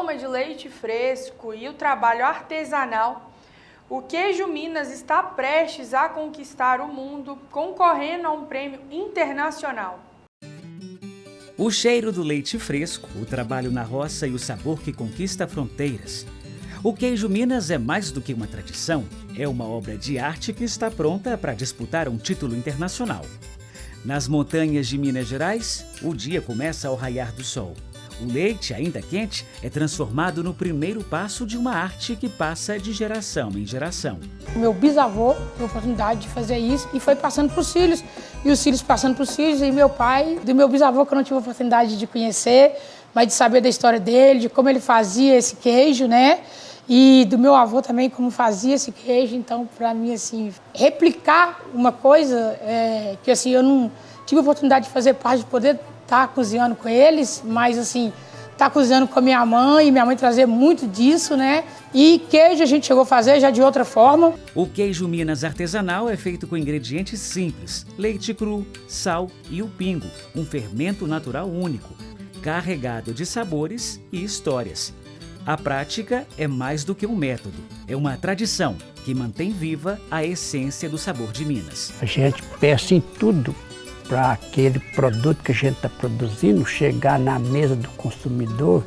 fama de leite fresco e o trabalho artesanal, o queijo Minas está prestes a conquistar o mundo, concorrendo a um prêmio internacional. O cheiro do leite fresco, o trabalho na roça e o sabor que conquista fronteiras. O queijo Minas é mais do que uma tradição, é uma obra de arte que está pronta para disputar um título internacional. Nas montanhas de Minas Gerais, o dia começa ao raiar do sol. O leite, ainda quente, é transformado no primeiro passo de uma arte que passa de geração em geração. Meu bisavô teve a oportunidade de fazer isso e foi passando para os filhos, e os filhos passando para os filhos, e meu pai, do meu bisavô que eu não tive a oportunidade de conhecer, mas de saber da história dele, de como ele fazia esse queijo, né? E do meu avô também, como fazia esse queijo. Então, para mim, assim, replicar uma coisa que assim, eu não tive a oportunidade de fazer parte, de poder estar cozinhando com eles, mas assim, estar cozinhando com a minha mãe trazer muito disso, né? E queijo a gente chegou a fazer já de outra forma. O queijo Minas artesanal é feito com ingredientes simples, leite cru, sal e o pingo, um fermento natural único, carregado de sabores e histórias. A prática é mais do que um método, é uma tradição que mantém viva a essência do sabor de Minas. A gente pensa em tudo para aquele produto que a gente está produzindo chegar na mesa do consumidor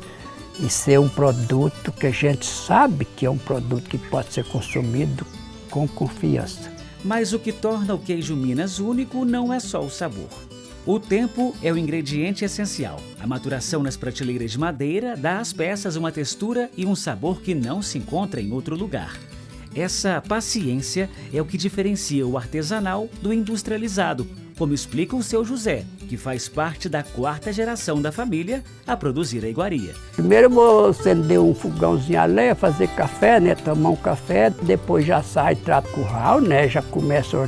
e ser um produto que a gente sabe que é um produto que pode ser consumido com confiança. Mas o que torna o queijo Minas único não é só o sabor. O tempo é o ingrediente essencial. A maturação nas prateleiras de madeira dá às peças uma textura e um sabor que não se encontra em outro lugar. Essa paciência é o que diferencia o artesanal do industrializado, como explica o seu José, que faz parte da 4ª geração da família a produzir a iguaria. Primeiro eu vou acender um fogãozinho a lenha, fazer café, né? Tomar um café, depois já sai, trato o curral, né? Já começa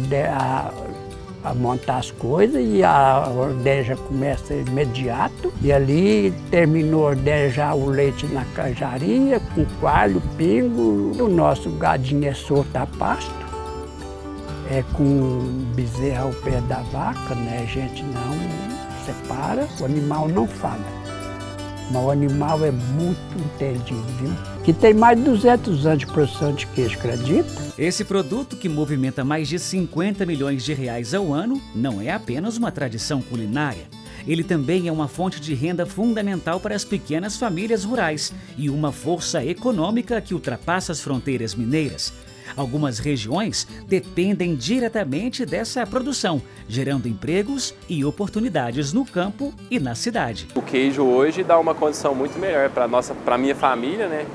a montar as coisas e a ordenha já começa imediato. E ali terminou a ordenha já o leite na canjaria, com coalho, pingo. O nosso gadinho é solto a pasto, é com bezerra ao pé da vaca, né? A gente não separa, o animal não fala. Mas o animal é muito entendido, viu? Que tem mais de 200 anos de produção de queijo, acredita? Esse produto, que movimenta mais de 50 milhões de reais ao ano, não é apenas uma tradição culinária. Ele também é uma fonte de renda fundamental para as pequenas famílias rurais e uma força econômica que ultrapassa as fronteiras mineiras. Algumas regiões dependem diretamente dessa produção, gerando empregos e oportunidades no campo e na cidade. O queijo hoje dá uma condição muito melhor para a minha família, né?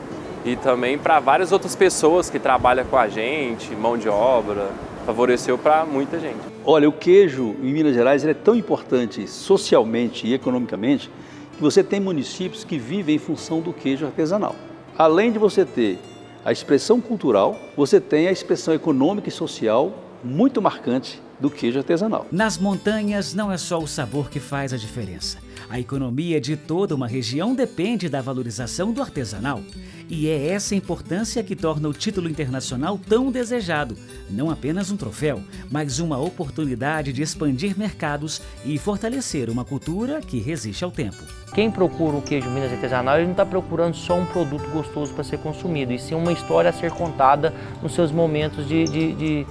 E também para várias outras pessoas que trabalham com a gente, mão de obra, favoreceu para muita gente. Olha, o queijo em Minas Gerais ele é tão importante socialmente e economicamente que você tem municípios que vivem em função do queijo artesanal. Além de você ter a expressão cultural, você tem a expressão econômica e social muito marcante do queijo artesanal. Nas montanhas não é só o sabor que faz a diferença. A economia de toda uma região depende da valorização do artesanal. E é essa importância que torna o título internacional tão desejado. Não apenas um troféu, mas uma oportunidade de expandir mercados e fortalecer uma cultura que resiste ao tempo. Quem procura o queijo Minas artesanal, ele não está procurando só um produto gostoso para ser consumido, e sim uma história a ser contada nos seus momentos de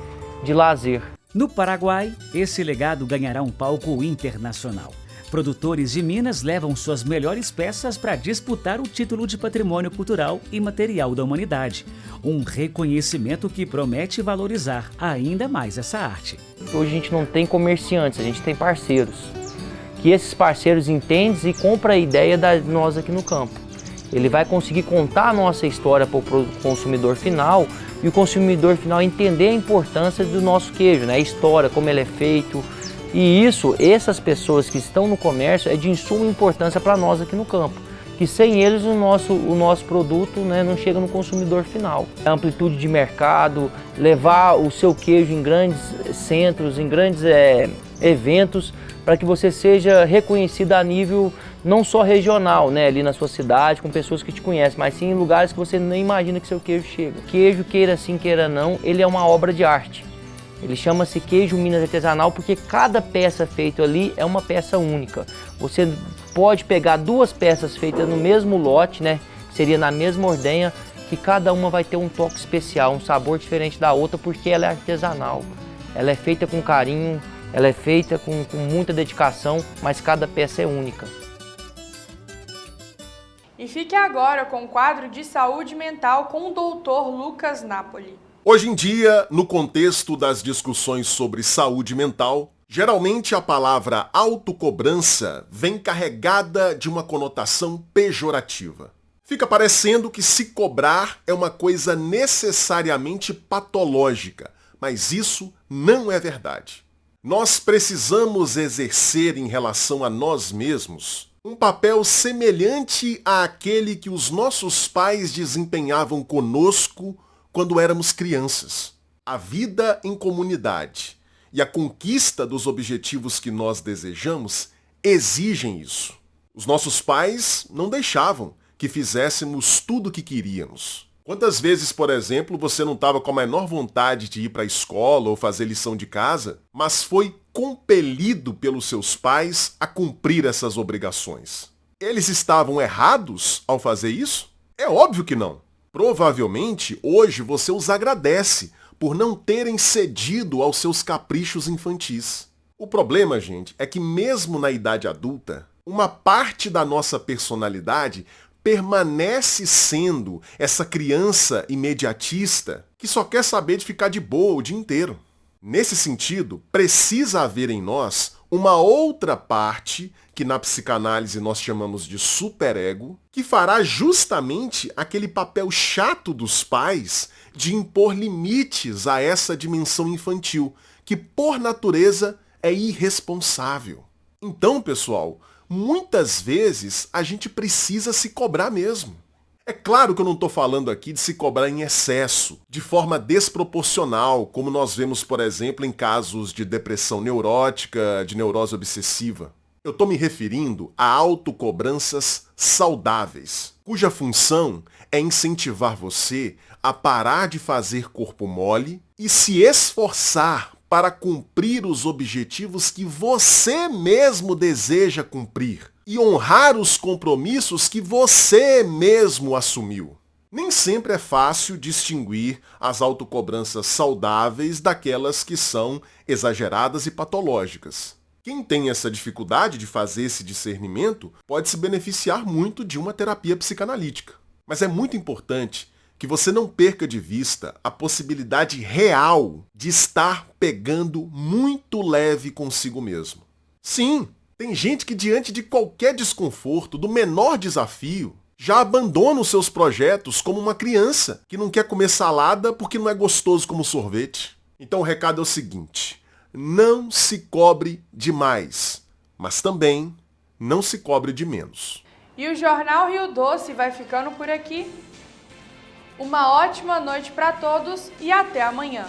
lazer. No Paraguai, esse legado ganhará um palco internacional. Produtores de Minas levam suas melhores peças para disputar o título de Patrimônio Cultural e Material da Humanidade. Um reconhecimento que promete valorizar ainda mais essa arte. Hoje a gente não tem comerciantes, a gente tem parceiros. Que esses parceiros entendem e compram a ideia de nós aqui no campo. Ele vai conseguir contar a nossa história para o consumidor final e o consumidor final entender a importância do nosso queijo, né? A história, como ele é feito. E essas pessoas que estão no comércio é de suma importância para nós aqui no campo. Que sem eles o nosso produto, né, não chega no consumidor final. A amplitude de mercado, levar o seu queijo em grandes centros, em grandes eventos, para que você seja reconhecido a nível não só regional, né, ali na sua cidade, com pessoas que te conhecem, mas sim em lugares que você nem imagina que seu queijo chega. Queijo, queira sim, queira não, ele é uma obra de arte. Ele chama-se queijo Minas artesanal porque cada peça feita ali é uma peça única. Você pode pegar duas peças feitas no mesmo lote, né, seria na mesma ordenha, que cada uma vai ter um toque especial, um sabor diferente da outra, porque ela é artesanal. Ela é feita com carinho, ela é feita com muita dedicação, mas cada peça é única. E fique agora com o quadro de saúde mental com o Dr. Lucas Napoli. Hoje em dia, no contexto das discussões sobre saúde mental, geralmente a palavra autocobrança vem carregada de uma conotação pejorativa. Fica parecendo que se cobrar é uma coisa necessariamente patológica, mas isso não é verdade. Nós precisamos exercer em relação a nós mesmos um papel semelhante àquele que os nossos pais desempenhavam conosco quando éramos crianças. A vida em comunidade e a conquista dos objetivos que nós desejamos exigem isso. Os nossos pais não deixavam que fizéssemos tudo o que queríamos. Quantas vezes, por exemplo, você não estava com a menor vontade de ir para a escola ou fazer lição de casa, mas foi compelido pelos seus pais a cumprir essas obrigações? Eles estavam errados ao fazer isso? É óbvio que não. Provavelmente, hoje você os agradece por não terem cedido aos seus caprichos infantis. O problema, gente, é que mesmo na idade adulta, uma parte da nossa personalidade permanece sendo essa criança imediatista que só quer saber de ficar de boa o dia inteiro. Nesse sentido, precisa haver em nós uma outra parte, que na psicanálise nós chamamos de superego, que fará justamente aquele papel chato dos pais de impor limites a essa dimensão infantil, que por natureza é irresponsável. Então, pessoal, muitas vezes a gente precisa se cobrar mesmo. É claro que eu não estou falando aqui de se cobrar em excesso, de forma desproporcional, como nós vemos, por exemplo, em casos de depressão neurótica, de neurose obsessiva. Eu estou me referindo a autocobranças saudáveis, cuja função é incentivar você a parar de fazer corpo mole e se esforçar para cumprir os objetivos que você mesmo deseja cumprir e honrar os compromissos que você mesmo assumiu. Nem sempre é fácil distinguir as autocobranças saudáveis daquelas que são exageradas e patológicas. Quem tem essa dificuldade de fazer esse discernimento pode se beneficiar muito de uma terapia psicanalítica. Mas é muito importante que você não perca de vista a possibilidade real de estar pegando muito leve consigo mesmo. Sim, tem gente que diante de qualquer desconforto, do menor desafio, já abandona os seus projetos como uma criança que não quer comer salada porque não é gostoso como sorvete. Então o recado é o seguinte: não se cobre demais, mas também não se cobre de menos. E o Jornal Rio Doce vai ficando por aqui. Uma ótima noite para todos e até amanhã.